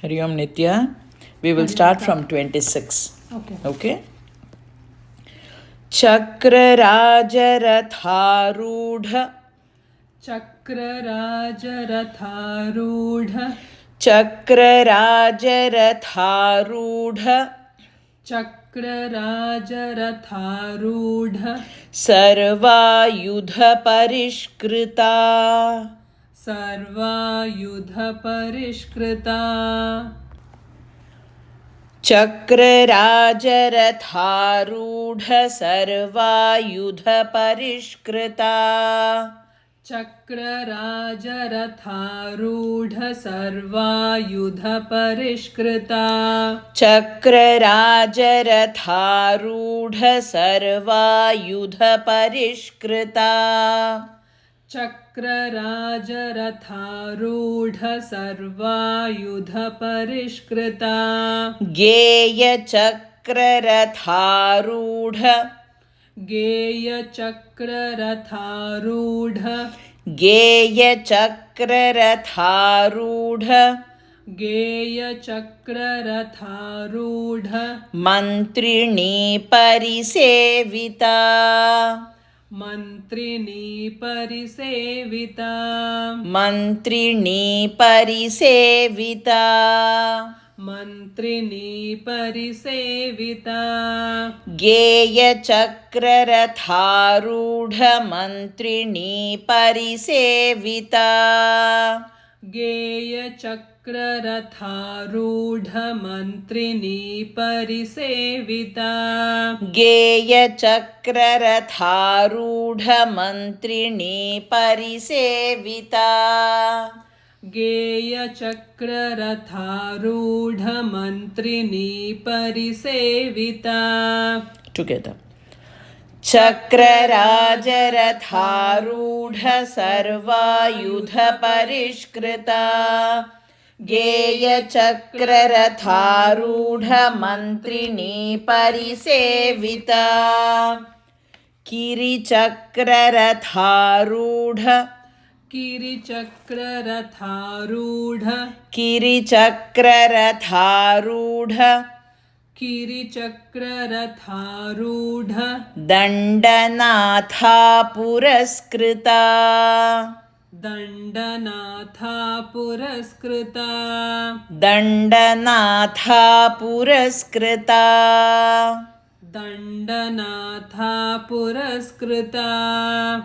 Hari Om Nitya. We will start from 26. Okay. Chakrarajaratharudha. Chakrarajaratharudha. Chakrarajaratharudha. Chakrarajaratharudha. Sarvayudha parishkrita. Sarvayudha parishkrita. Chakrarajaratharudha sarvayudha parishkrita. Chakrarajaratharudha sarvayudha parishkrita. Chakrarajaratharudha sarvayudha parishkrita. Chakrarajaratharudha sarvayudha parishkrita. Geya chakraratharudha. Geya chakraratharudha. Geya chakraratharudha. Geya chakraratharudha. Mantrini parisevita. Mantrini parisevita. Mantrini parisevita. Mantrini parisevita. Geya chakraratharudha mantrini parisevita. Geya chakraratharudha mantrini parisevita. Geya chakraratharudha mantrini parisevita. Geya chakraratharudha mantrini parisevita. Together. Chakrarajaratharudha sarvayudha parishkrita. Geya chakraratharudha mantrini parisevita. Kiri chakraratharudha. Kiri chakraratharudha. Kiri chakraratharudha. Kiri chakraratharudha. Dandanatha puraskrita. Dandanatha puraskrita. Dandanatha puraskrita. Dandanatha puraskrita.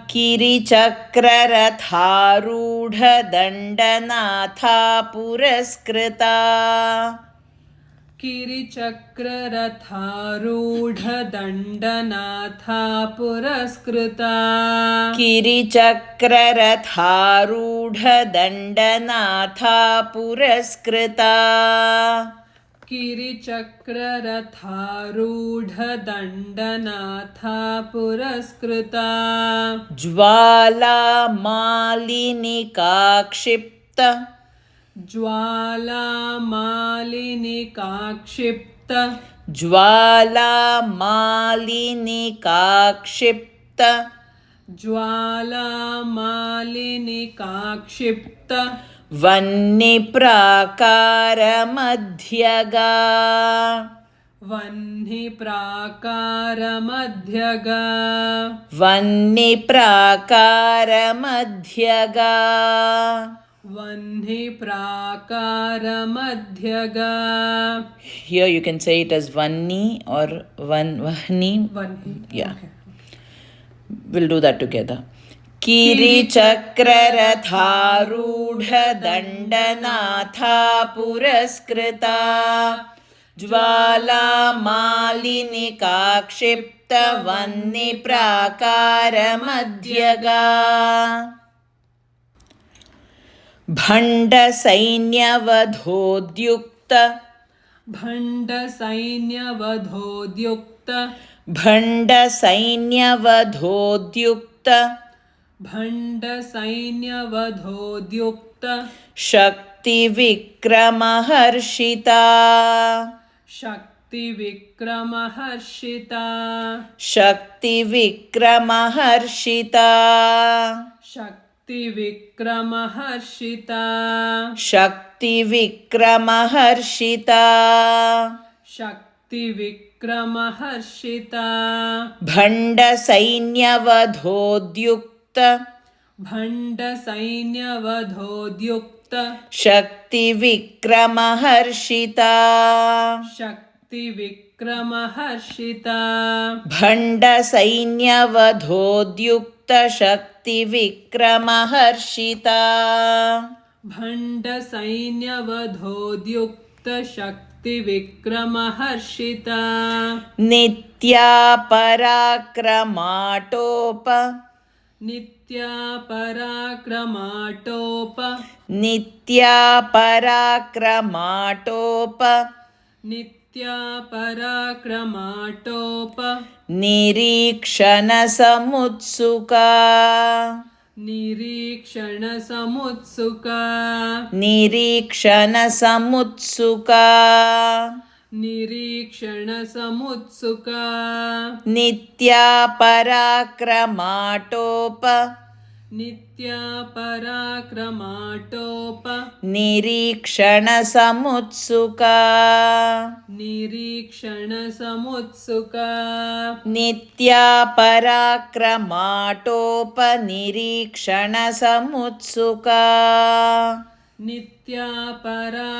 Kiri chakraratharudha dandanatha puraskrita. Kiri chakraratharudha dandanatha puraskrita. Kiri chakraratharudha dandanatha puraskrita. Kiri chakraratharudha dandanatha puraskrita. Jvala malinikakshipta. Jvala malinikakshipta. Jvala malinikakshipta. Jvala malinikakshipta. Vanniprakaramadhyaga. Vanniprakaramadhyaga. Vanniprakaramadhyaga. Vanniprakaramadhyaga. Here you can say it as Vanni or Vahni. Vanni. Yeah. Okay. We'll do that together. Kiri chakraratharudha dandanatha puraskrita. Jvala malinikakshipta vanniprakaramadhyaga. Bhanda sainyavadhodyukta. Bhanda sainyavadhodyukta. Bhanda sainyavadhodyukta. Bhanda sainyavadhodyukta. Shakti vikramaharshita. Shakti vikramaharshita. Shakti vikramaharshita. Shakti vikramaharshita. Shakti शक्तिविक्रमहर्षिता शक्तिविक्रमहर्षिता भण्डसैन्यवधोद्युक्त भण्डसैन्यवधोद्युक्त शक्तिविक्रमहर्षिता शक्तिविक्रमहर्षिता भण्डसैन्यवधोद्युक्त शक्तिविक्रमहर्षिता भण्डसैन्यवधोद्युक्त शक्तिविक्रमहर्षिता नित्या पराक्रमाटोप नित्या पराक्रमाटोप नित्या पराक्रमाटोप नित्या पराक्रमाटोप निरीक्षणसमुत्सुका निरीक्षणसमुत्सुका निरीक्षणसमुत्सुका निरीक्षणसमुत्सुका नित्या पराक्रमाटोप नित्या पराक्रमाटोप निरीक्षणसमुत्सुका निरीक्षणसमुत्सुका नित्या पराक्रमाटोप निरीक्षणसमुत्सुका नित्या पराक्रमाटोप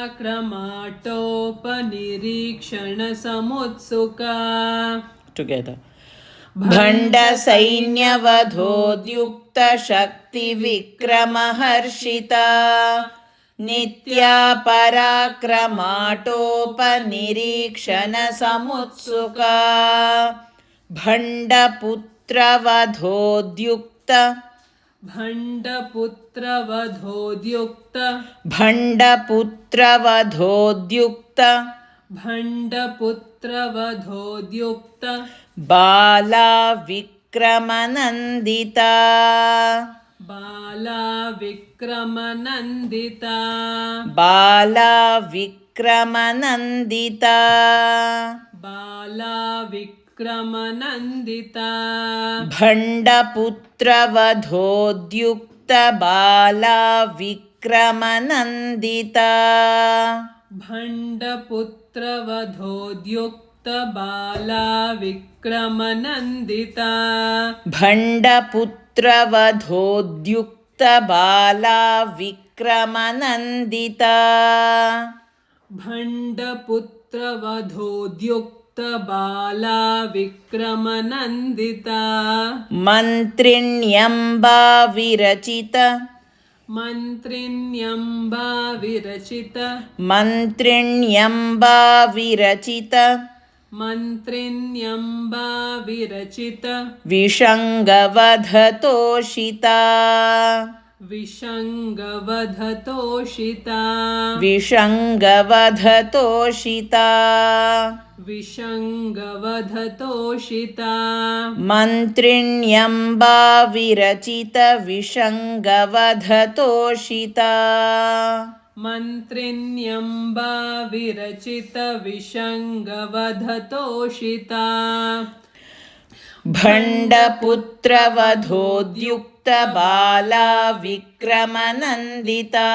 निरीक्षणसमुत्सुका together भण्डसैन्यवधोद्युक्त शक्तिविक्रमहर्षिता नित्या पराक्रमाटोप निरीक्षणसमुत्सुका भण्डपुत्रवधोद्युक्त भण्डपुत्रवधोद्युक्त भण्डपुत्रवधोद्युक्त भण्डपुत्रवधोद्युक्त बाला विक्रमनन्दिता बाला विक्रमनन्दिता बाला विक्रमनन्दिता बाला विक्रमनन्दिता भण्डपुत्रवधोद्युक्त बाला विक्रमनन्दिता भण्डपुत्रवधोद्युक्त बाला विक्रमनन्दिता भण्डपुत्रवधोद्युक्त बाला विक्रमनन्दिता भण्डपुत्रवधोद्युक्त बाला विक्रमनन्दिता मन्त्रिण्यम्बा विरचित मन्त्रिण्यम्बा विरचित मन्त्रिण्यम्बा विरचित मन्त्रिण्यम्बा विरचित विषङ्गवधतोषिता विषङ्गवधतोषिता विषङ्गवधतोषिता विषङ्गवधतोषिता मन्त्रिण्यम्बा विरचित विषङ्गवधतोषिता मन्त्रिण्यम्बा विरचित विषङ्गवधतोषिता भण्डपुत्रवधोद्युक्त बाला विक्रमनन्दिता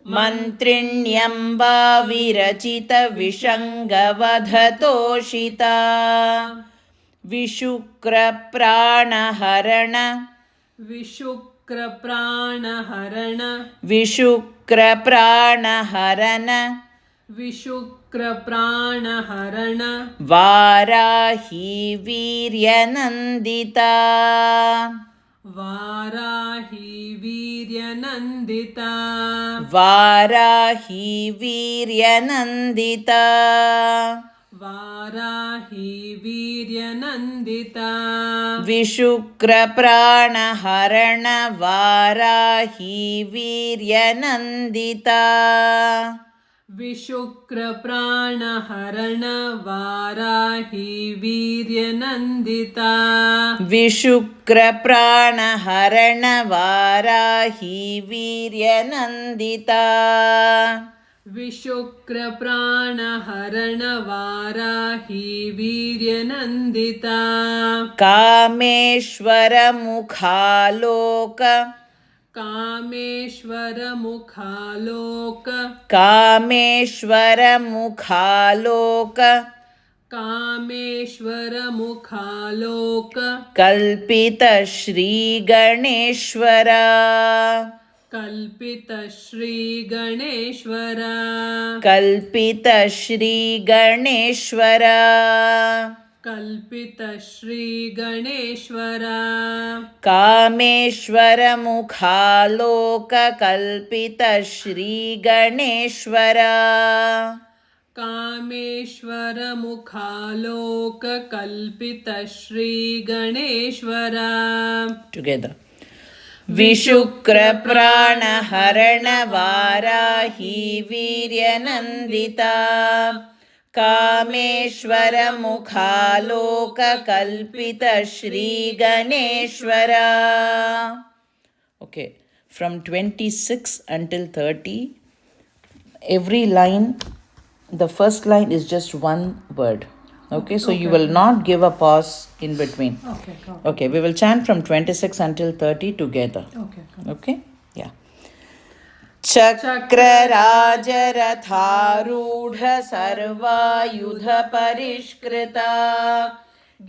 मन्त्रिण्यम्बा विरचित विषङ्गवधतोषिता विशुक्रप्राणहरण विशुक्रप्राणहरण विशुक्रप्राणहरण विशुक्रप्राणहरण वाराही वीर्यनन्दिता वाराही वीर्यनन्दिता वाराही वीर्यनन्दिता वाराही वीर्यनन्दिता विशुक्रप्राणहरण वाराही वीर्यनन्दिता विशुक्रप्राणहरण वाराही वीर्यनन्दिता विशुक्रप्राणहरण वाराही वीर्यनन्दिता विशुक्रप्राणहरण वाराही वीर्यनन्दिता कामेश्वरमुखालोक कामेश्वर मुखालोक कामेश्वर मुखालोक कामेश्वर मुखालोक कल्पित श्री गणेश्वर कल्पित श्री गणेश्वर कल्पित श्री गणेश्वर कल्पित श्री गणेश्वर कामेश्वर मुखालोक कल्पित श्री गणेश्वर कामेश्वर मुखालोक कल्पित श्री गणेश्वर टुगेदर विशुक्र प्राण हरण वाराही वीर्यनन्दिता कामेश्वर मुखालोक कल्पित Shri Ganeshwar. Okay, from 26 until 30, every line, the first line is just one word. Okay, so you will not give a pause in between. Okay, we will chant from 26 until 30 together. Okay, yeah. चक्रराजरथारूढ सर्वायुध परिष्कृता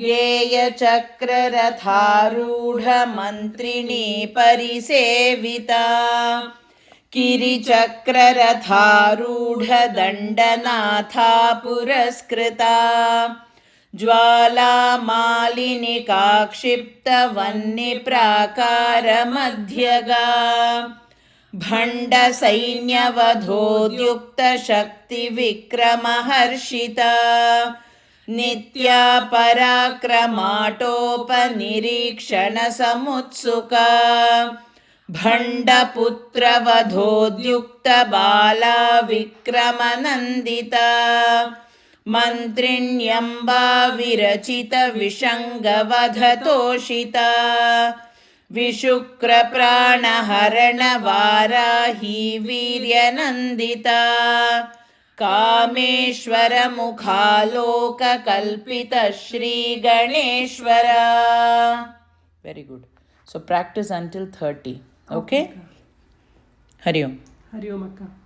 गेयचक्ररथारूढ मन्त्रिणी परिसेविता किरिचक्ररथारूढ दण्डनाथा पुरस्कृता ज्वालामालिनिका क्षिप्तवह्निप्राकारमध्यगा भण्डसैन्यवधोद्युक्तशक्तिविक्रमहर्षिता नित्या पराक्रमाटोपनिरीक्षणसमुत्सुका भण्डपुत्रवधोद्युक्तबाला विक्रमनन्दिता मन्त्रिण्यम्बा विरचितविषङ्गवधतोषिता विशुक्रप्राणहरणवाराही वीर्यनन्दिता कामेश्वरमुखालोककल्पित श्रीगणेश्वर. Very good. So practice until 30. Okay? Hari Om. Hari ओम अक्का.